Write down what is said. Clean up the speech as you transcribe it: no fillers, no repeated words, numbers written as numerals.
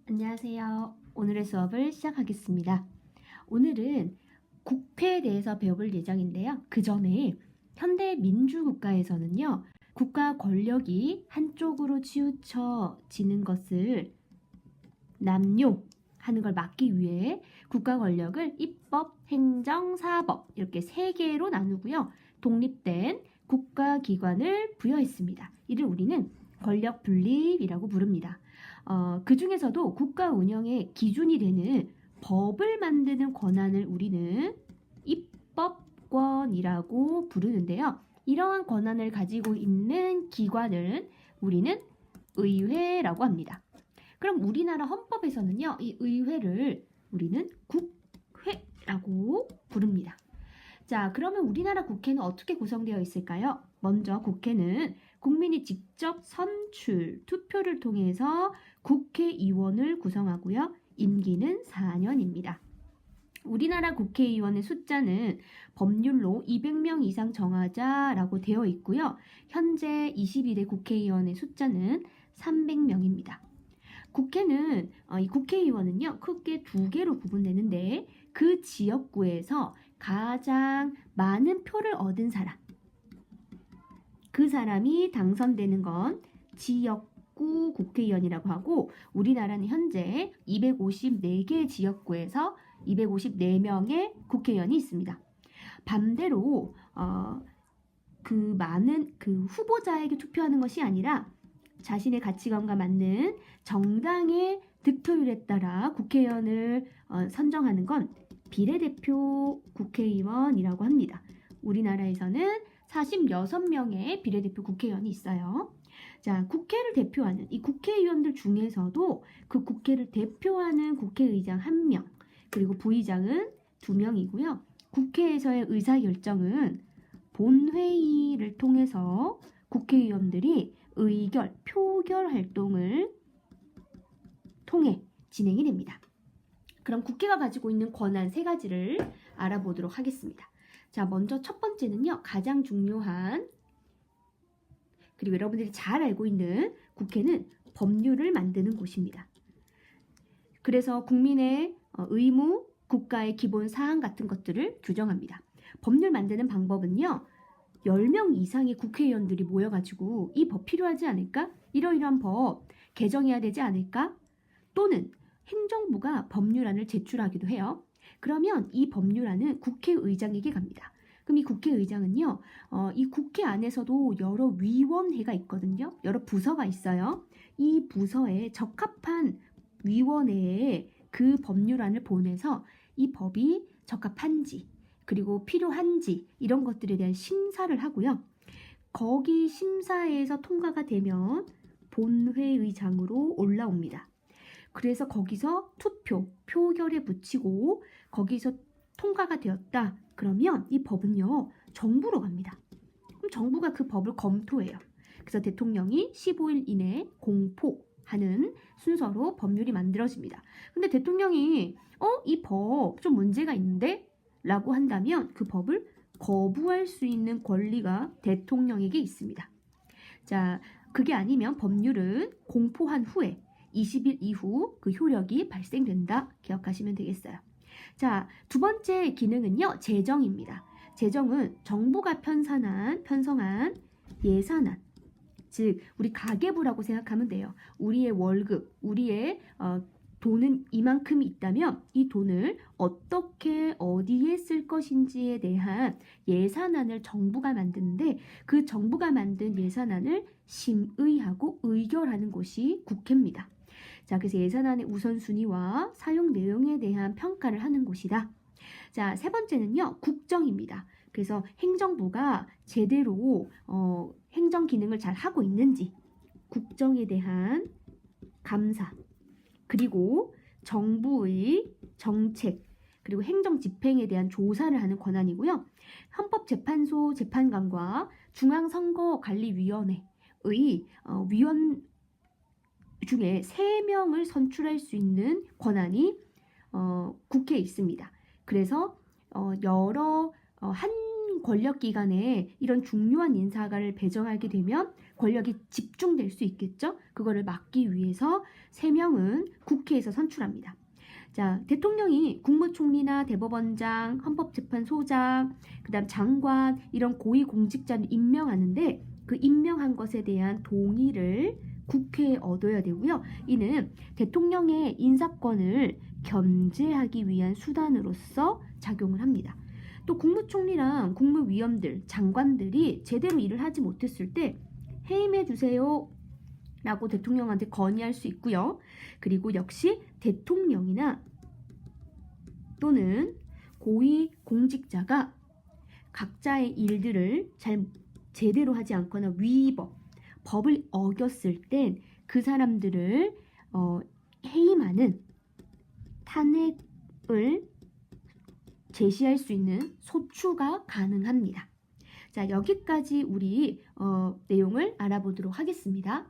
안녕하세요. 오늘의 수업을 시작하겠습니다. 오늘은 국회에 대해서 배워볼 예정인데요. 그 전에 현대 민주국가에서는요, 국가 권력이 한쪽으로 치우쳐지는 것을 남용하는 걸 막기 위해 국가 권력을 입법, 행정, 사법 이렇게 세 개로 나누고요. 독립된 국가기관을 부여했습니다. 이를 우리는 권력 분립이라고 부릅니다. 그 중에서도 국가 운영의 기준이 되는 법을 만드는 권한을 우리는 입법권이라고 부르는데요. 이러한 권한을 가지고 있는 기관을 우리는 의회라고 합니다. 그럼 우리나라 헌법에서는요, 이 의회를 우리는 국회라고 부릅니다. 자, 그러면 우리나라 국회는 어떻게 구성되어 있을까요? 먼저 국회는 국민이 직접 선출, 투표를 통해서 국회의원을 구성하고요. 임기는 4년입니다. 우리나라 국회의원의 숫자는 법률로 200명 이상 정하자라고 되어 있고요. 현재 22대 국회의원의 숫자는 300명입니다. 국회는 이 국회의원은요, 크게 두 개로 구분되는데 그 지역구에서 가장 많은 표를 얻은 사람, 그 사람이 당선되는 건 지역구 국회의원이라고 하고, 우리나라는 현재 254개 지역구에서 254명의 국회의원이 있습니다. 반대로 그 많은 그 후보자에게 투표하는 것이 아니라 자신의 가치관과 맞는 정당의 득표율에 따라 국회의원을 선정하는 건 비례대표 국회의원이라고 합니다. 우리나라에서는 46명의 비례대표 국회의원이 있어요. 자, 국회를 대표하는 이 국회의원들 중에서도 그 국회를 대표하는 국회의장 1명, 그리고 부의장은 2명이고요. 국회에서의 의사결정은 본회의를 통해서 국회의원들이 의결, 표결 활동을 통해 진행이 됩니다. 그럼 국회가 가지고 있는 권한 3가지를 알아보도록 하겠습니다. 자, 먼저 첫 번째는요, 가장 중요한, 그리고 여러분들이 잘 알고 있는 국회는 법률을 만드는 곳입니다. 그래서 국민의 의무, 국가의 기본 사항 같은 것들을 규정합니다. 법률 만드는 방법은요, 10명 이상의 국회의원들이 모여가지고 이 법 필요하지 않을까? 이러이러한 법 개정해야 되지 않을까? 또는 행정부가 법률안을 제출하기도 해요. 그러면 이 법률안은 국회의장에게 갑니다. 그럼 이 국회의장은요, 이 국회 안에서도 여러 위원회가 있거든요. 여러 부서가 있어요. 이 부서에 적합한 위원회에 그 법률안을 보내서 이 법이 적합한지, 그리고 필요한지 이런 것들에 대한 심사를 하고요. 거기 심사에서 통과가 되면 본회의장으로 올라옵니다. 그래서 거기서 투표, 표결에 붙이고 거기서 통과가 되었다. 그러면 이 법은요, 정부로 갑니다. 그럼 정부가 그 법을 검토해요. 그래서 대통령이 15일 이내에 공포하는 순서로 법률이 만들어집니다. 근데 대통령이 이 법 좀 문제가 있는데? 라고 한다면 그 법을 거부할 수 있는 권리가 대통령에게 있습니다. 자, 그게 아니면 법률은 공포한 후에 20일 이후 그 효력이 발생된다. 기억하시면 되겠어요. 자, 두 번째 기능은요, 재정입니다. 재정은 정부가 편성한 예산안, 즉 우리 가계부라고 생각하면 돼요. 우리의 월급, 우리의 돈은 이만큼이 있다면 이 돈을 어떻게 어디에 쓸 것인지에 대한 예산안을 정부가 만드는데, 그 정부가 만든 예산안을 심의하고 의결하는 곳이 국회입니다. 자, 그래서 예산안의 우선순위와 사용 내용에 대한 평가를 하는 곳이다. 자, 세 번째는요, 국정입니다. 그래서 행정부가 제대로 행정 기능을 잘 하고 있는지, 국정에 대한 감사, 그리고 정부의 정책, 그리고 행정 집행에 대한 조사를 하는 권한이고요. 헌법재판소 재판관과 중앙선거관리위원회의 위원 중에 3명을 선출할 수 있는 권한이 국회에 있습니다. 그래서 한 권력기관에 이런 중요한 인사를 배정하게 되면 권력이 집중될 수 있겠죠? 그거를 막기 위해서 3명은 국회에서 선출합니다. 자, 대통령이 국무총리나 대법원장, 헌법재판소장, 그다음 장관 이런 고위공직자를 임명하는데 그 임명한 것에 대한 동의를 국회에 얻어야 되고요. 이는 대통령의 인사권을 견제하기 위한 수단으로서 작용을 합니다. 또 국무총리랑 국무위원들, 장관들이 제대로 일을 하지 못했을 때 해임해 주세요 라고 대통령한테 건의할 수 있고요. 그리고 역시 대통령이나 또는 고위 공직자가 각자의 일들을 제대로 하지 않거나 위법, 법을 어겼을 땐 그 사람들을 해임하는 탄핵을 제시할 수 있는 소추가 가능합니다. 자, 여기까지 우리 내용을 알아보도록 하겠습니다.